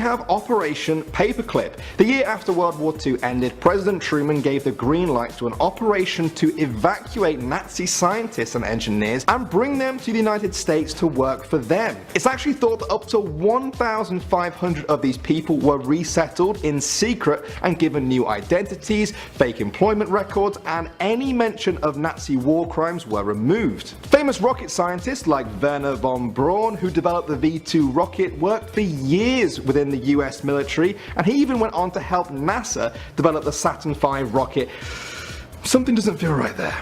have Operation Paperclip. The year after World War II ended, President Truman gave the green light to an operation to evacuate Nazi scientists and engineers and bring them to the United States to work for them. It's actually thought that up to 1,500 of these people were resettled in secret and given new identities, fake employment records, and any mention of Nazi war crimes were removed. Famous rocket scientists like Wernher von Braun, who developed the V-2 rocket, worked for years within the US military, and he even went on to help NASA develop the Saturn V rocket. Something doesn't feel right there.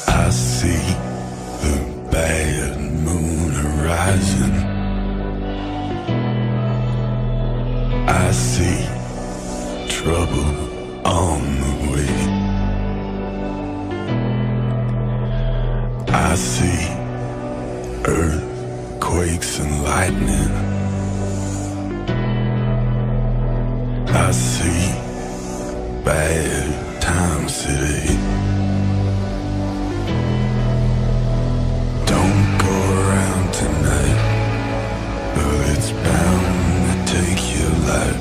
I see the bad moon arising. I see trouble on the way. I see earthquakes and lightning. I see bad times today. Don't go around tonight, but it's bound to take your life.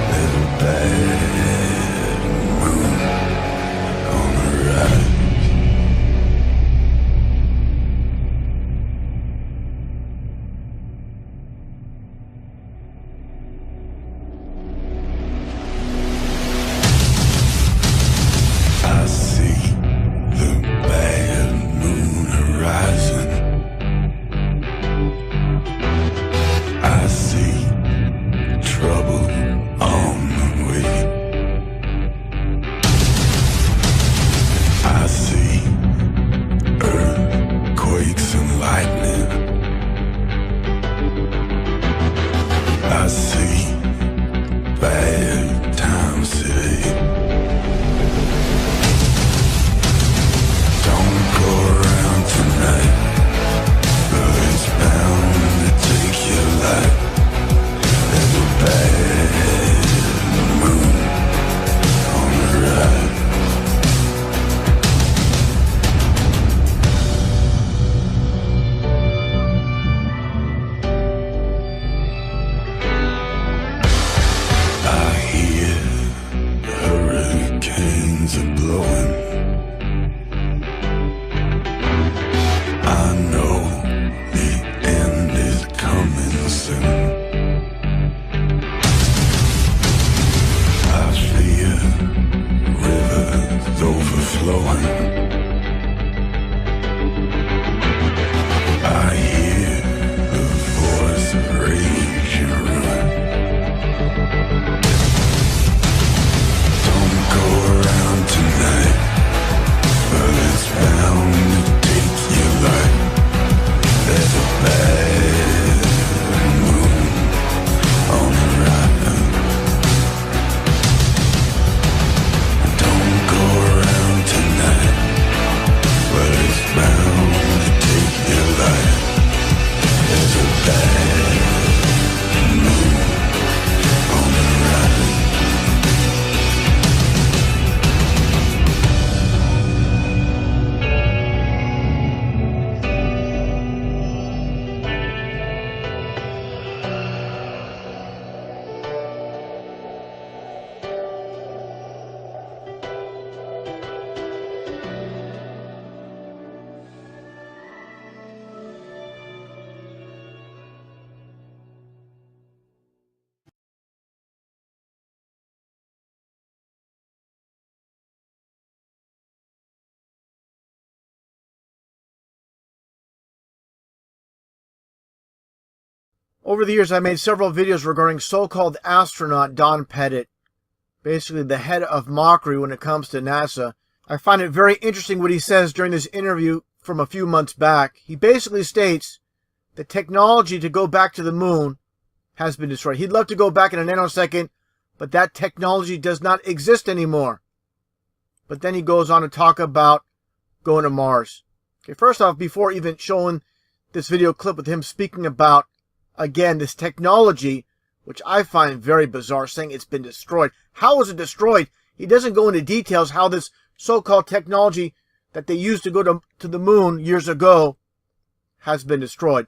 There's a bad moon on the rise. I see the bad moon rising. I see trouble on the way. I see earthquakes and lightning. I see bad times today. Don't go around tonight, but it's bound to take your life. There's a bad moon on the rise. I hear hurricanes are blowing. I know the end is coming soon. I fear rivers overflowing. I hear the voice of rage and ruin. Don't go around tonight, but it's bound to take your life. There's a bad moon on the rise. Don't go around tonight, but it's bound to take your life. There's a bad moon on the rise. Over the years, I made several videos regarding so-called astronaut Don Pettit, basically the head of mockery when it comes to NASA. I find it very interesting what he says during this interview from a few months back. He basically states the technology to go back to the moon has been destroyed. He'd love to go back in a nanosecond, but that technology does not exist anymore. But then he goes on to talk about going to Mars. Okay, first off, before even showing this video clip with him speaking about, again, this technology, which I find very bizarre, saying it's been destroyed. How was it destroyed? He doesn't go into details how this so-called technology that they used to go to the moon years ago has been destroyed.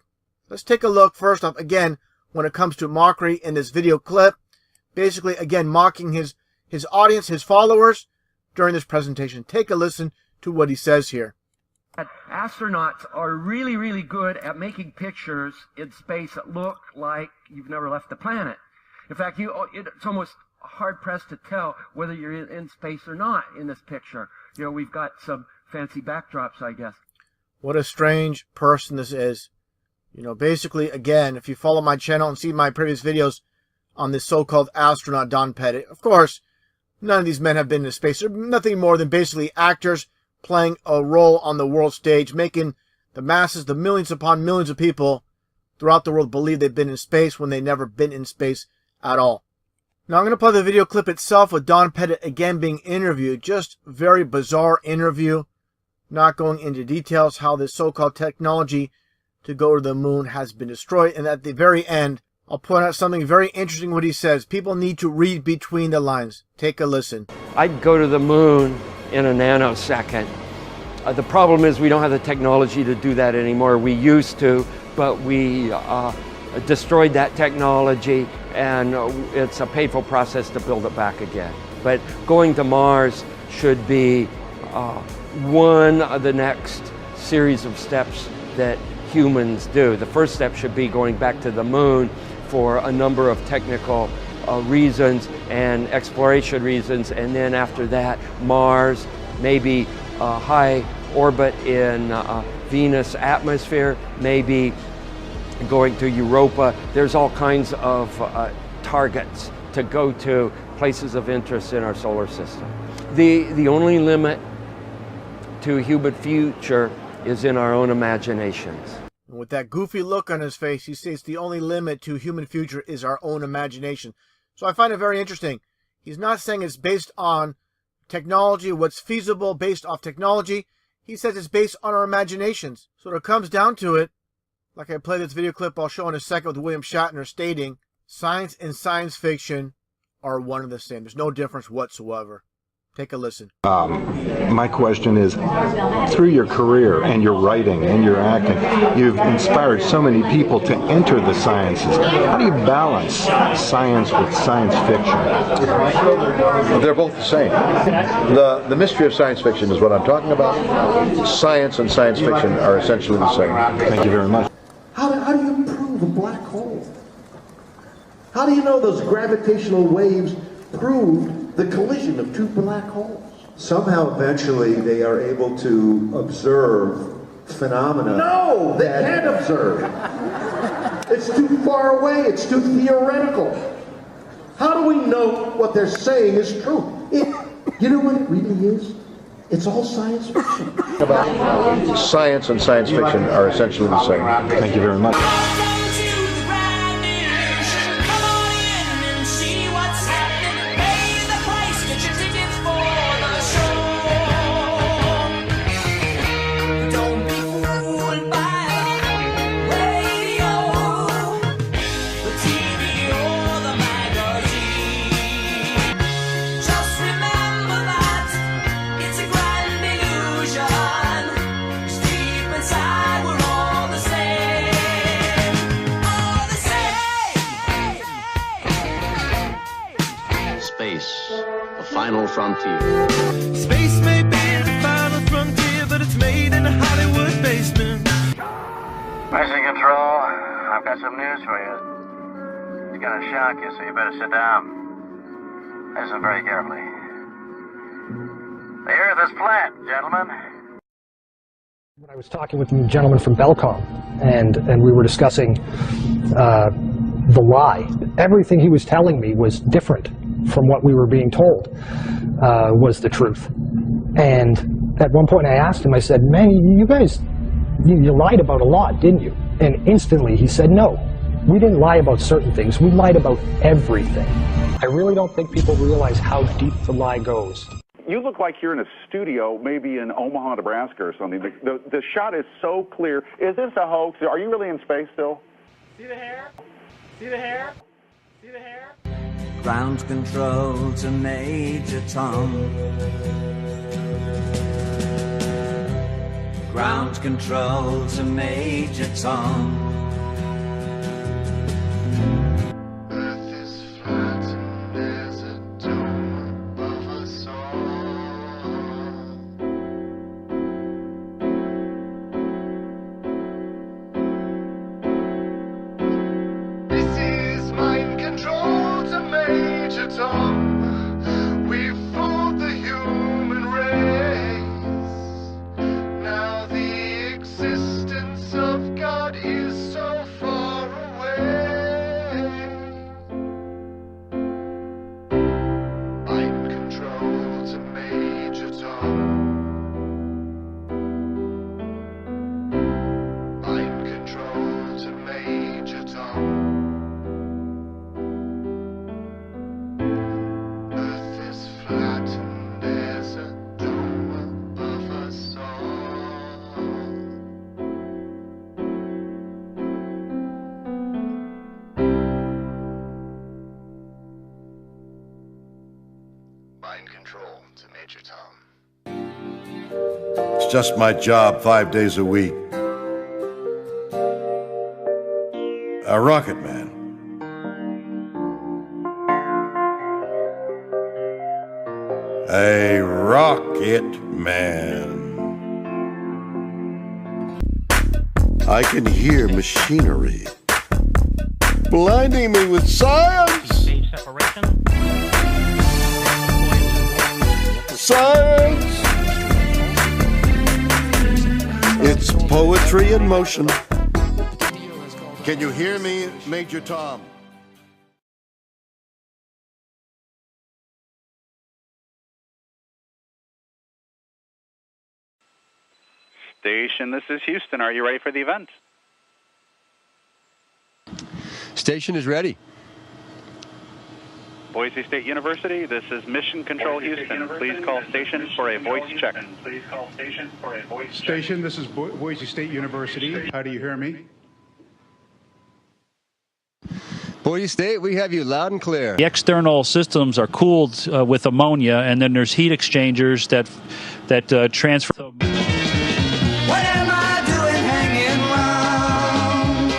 Let's take a look first off, again, when it comes to mockery in this video clip. Basically, again, mocking his audience, his followers, during this presentation. Take a listen to what he says here. Astronauts are really, really good at making pictures in space that look like you've never left the planet. In fact, it's almost hard-pressed to tell whether you're in space or not in this picture. You know, we've got some fancy backdrops, I guess. What a strange person this is. You know, basically, again, if you follow my channel and see my previous videos on this so-called astronaut Don Pettit, of course, none of these men have been in space. They're nothing more than basically actors playing a role on the world stage, making the masses, the millions upon millions of people throughout the world believe they've been in space when they've never been in space at all. Now I'm going to play the video clip itself with Don Pettit again being interviewed. Just very bizarre interview. Not going into details how this so-called technology to go to the moon has been destroyed. And at the very end, I'll point out something very interesting what he says. People need to read between the lines. Take a listen. I'd go to the moon in a nanosecond. The problem is we don't have the technology to do that anymore. We used to, but we destroyed that technology, and it's a painful process to build it back again. But going to Mars should be one of the next series of steps that humans do. The first step should be going back to the moon for a number of technical reasons and exploration reasons, and then after that, Mars, maybe high orbit in Venus atmosphere, maybe going to Europa. There's all kinds of targets to go to, places of interest in our solar system. The only limit to human future is in our own imaginations. With that goofy look on his face, he says the only limit to human future is our own imagination. So I find it very interesting. He's not saying it's based on technology, what's feasible based off technology. He says it's based on our imaginations. So when it comes down to it, like I played this video clip I'll show in a second with William Shatner stating, science and science fiction are one and the same. There's no difference whatsoever. Take a listen. My question is, through your career and your writing and your acting, you've inspired so many people to enter the sciences. How do you balance science with science fiction? They're both the same. The mystery of science fiction is what I'm talking about. Science and science fiction are essentially the same. Thank you very much. How do you prove a black hole? How do you know those gravitational waves proved the collision of two black holes? Somehow, eventually, they are able to observe phenomena. No, they can't observe. It's too far away. It's too theoretical. How do we know what they're saying is true? You know what it really is? It's all science fiction. Science and science fiction are essentially the same. Thank you very much. The final frontier. Space may be the final frontier, but it's made in a Hollywood basement. Mission Control, I've got some news for you. It's gonna shock you, so you better sit down. Listen very carefully. The Earth is flat, gentlemen. When I was talking with the gentleman from Belcom, and we were discussing the lie, everything he was telling me was different from what we were being told was the truth. And at one point I asked him, I said, man, you guys, you lied about a lot, didn't you? And instantly he said, no, we didn't lie about certain things, we lied about everything. I really don't think people realize how deep the lie goes. You look like you're in a studio, maybe in Omaha, Nebraska or something. The shot is so clear. Is this a hoax? Are you really in space still? See the hair? See the hair? See the hair? Ground control to Major Tom. Ground control to Major Tom. Earth is flat and there's a dome above us all. This is mind control to Major Tom. We've fooled the human race. Now the existence of God is so far away. Mind control to Major Tom. Mind control to Major Tom. Earth is flat and there's a dome above us all. Mind control to Major Tom. It's just my job 5 days a week. A rocket man. A rocket man. I can hear machinery blinding me with science. Science. It's poetry in motion. Can you hear me, Major Tom? Station, this is Houston. Are you ready for the event? Station is ready. Boise State University, this is Mission Control Houston. Please call station for a voice check. Station, this is Boise State University. How do you hear me? Boise State, we have you loud and clear. The external systems are cooled with ammonia, and then there's heat exchangers that transfer. What am I doing hanging around?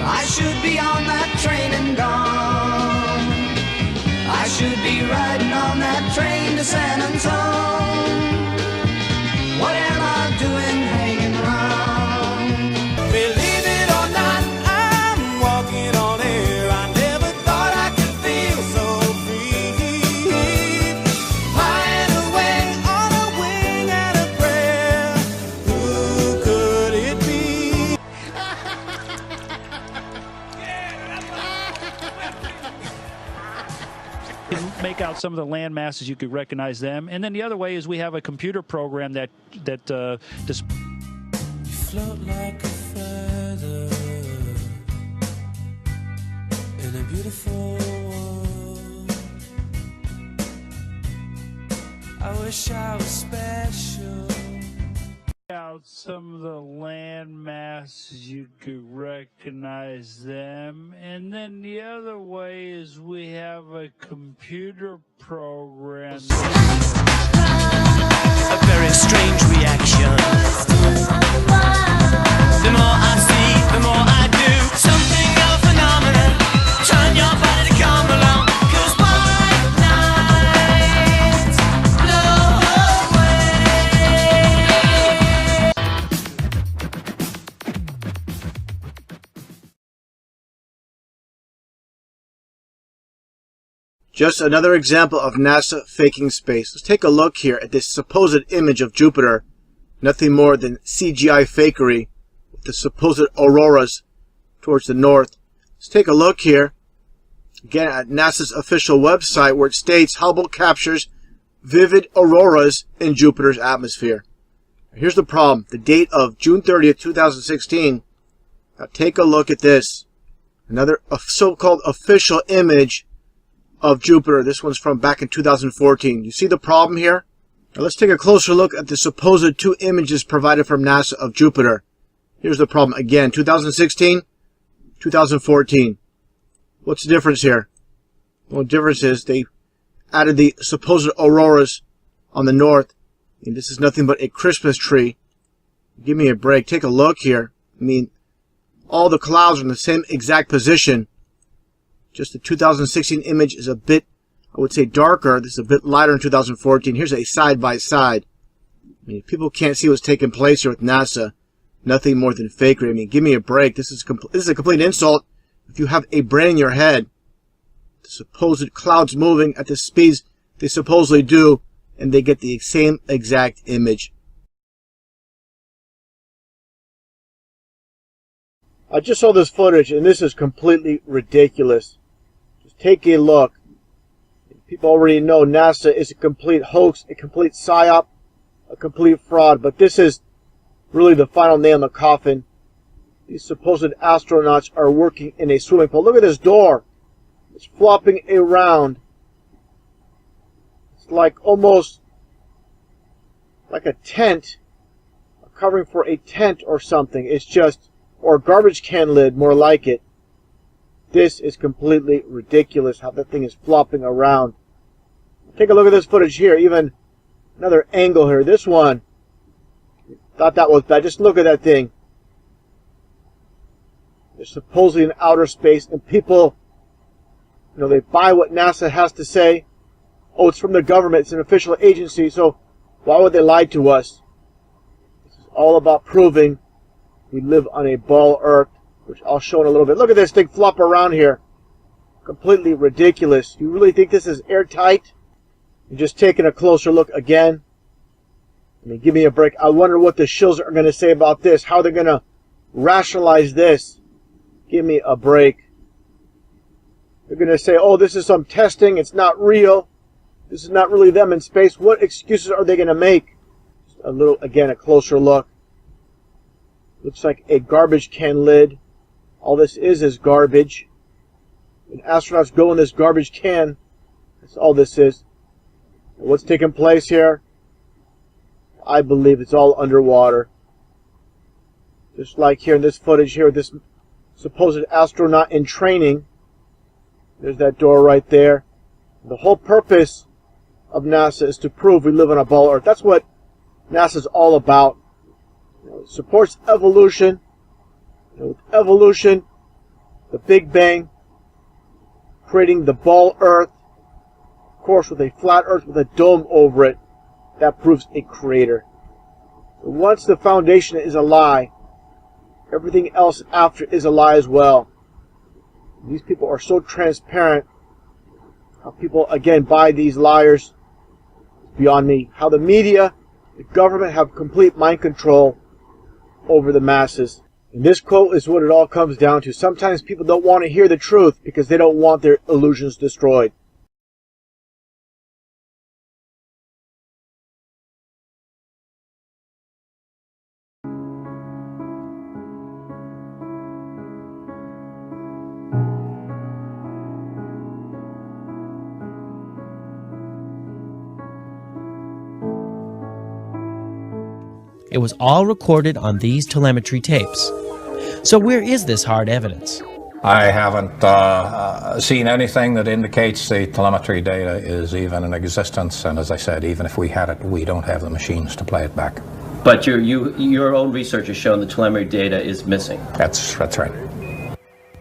I should be on that train and gone. I should be riding on that train to San Antone. What am I doing hanging around? Believe it or not, I'm walking on air. I never thought I could feel so free. Flying away on a wing and a prayer. Who could it be? Make out some of the land masses, you could recognize them. And then the other way is we have a computer program that Float like a feather in a beautiful world. I wish I was special. out some of the land masses, you could recognize them. And then the other way is we have a computer program. A very strange reaction. The more I see, the more I do. Something of a phenomenon. Turn your body to come along. 'Cause white nights blow Just another example of NASA faking space. Let's take a look here at this supposed image of Jupiter. Nothing more than CGI fakery with the supposed auroras towards the north. Let's take a look here again at NASA's official website where it states Hubble captures vivid auroras in Jupiter's atmosphere. Here's the problem. The date of June 30th, 2016. Now take a look at this. Another so-called official image of Jupiter. This one's from back in 2014. You see the problem here? Now let's take a closer look at the supposed 2 images provided from NASA of Jupiter. Here's the problem again. 2016, 2014. What's the difference here? Well, the difference is they added the supposed auroras on the north. And this is nothing but a Christmas tree. Give me a break. Take a look here. I mean, all the clouds are in the same exact position. Just the 2016 image is a bit, I would say, darker. This is a bit lighter in 2014. Here's a side-by-side. I mean, people can't see what's taking place here with NASA. Nothing more than fakery. I mean, give me a break. This is a complete insult if you have a brain in your head. The supposed clouds moving at the speeds they supposedly do, and they get the same exact image. I just saw this footage, and this is completely ridiculous. Just take a look. People already know NASA is a complete hoax, a complete psyop, a complete fraud, but this is really the final nail in the coffin. These supposed astronauts are working in a swimming pool. Look at this door. It's flopping around. It's like almost like a tent, a covering for a tent or something. It's just, or a garbage can lid, more like it. This is completely ridiculous how that thing is flopping around. Take a look at this footage here, even another angle here. This one, thought that was bad. Just look at that thing. They're supposedly in outer space, and people, you know, they buy what NASA has to say. Oh, it's from the government. It's an official agency, so why would they lie to us? This is all about proving we live on a ball Earth, which I'll show in a little bit. Look at this thing flop around here. Completely ridiculous. You really think this is airtight? You're just taking a closer look again. I mean, give me a break. I wonder what the shills are going to say about this. How they're going to rationalize this. Give me a break. They're going to say, oh, this is some testing. It's not real. This is not really them in space. What excuses are they going to make? Just a little, again, a closer look. Looks like a garbage can lid. All this is garbage. When astronauts go in this garbage can, that's all this is. And what's taking place here? I believe it's all underwater. Just like here in this footage here, this supposed astronaut in training. There's that door right there. The whole purpose of NASA is to prove we live on a ball Earth. That's what NASA's all about. You know, it supports evolution. You know, with evolution, the Big Bang, creating the ball Earth, of course with a flat Earth with a dome over it, that proves a creator. So once the foundation is a lie, everything else after is a lie as well. These people are so transparent. How people, again, buy these liars is beyond me. How the media, the government have complete mind control over the masses. And this quote is what it all comes down to. Sometimes people don't want to hear the truth because they don't want their illusions destroyed. It was all recorded on these telemetry tapes. So where is this hard evidence? I haven't seen anything that indicates the telemetry data is even in existence, and as I said, even if we had it, we don't have the machines to play it back. But your own research has shown the telemetry data is missing. That's right.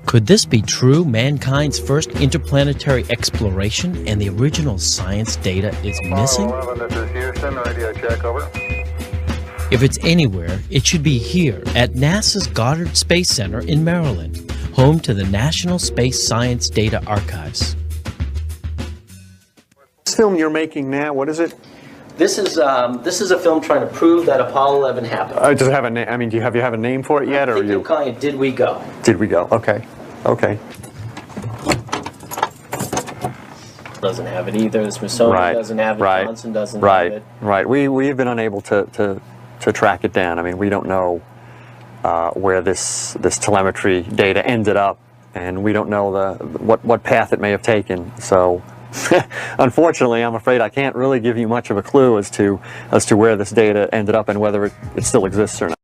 Could this be true? Mankind's first interplanetary exploration and the original science data is missing? 11, this is Houston, radio check, over. If it's anywhere, it should be here at NASA's Goddard Space Center in Maryland, home to the National Space Science Data Archives. This film you're making now, what is it? This is a film trying to prove that Apollo 11 happened. Does it have a name? I mean, do you have a name for it yet, or I'm calling it Did We Go? Did We Go? Okay. Okay. Doesn't have it either. The Smithsonian doesn't have it. Johnson doesn't have it. Right. We've been unable to track it down. I mean, we don't know where this telemetry data ended up and we don't know what path it may have taken. So unfortunately, I'm afraid I can't really give you much of a clue as to where this data ended up and whether it still exists or not.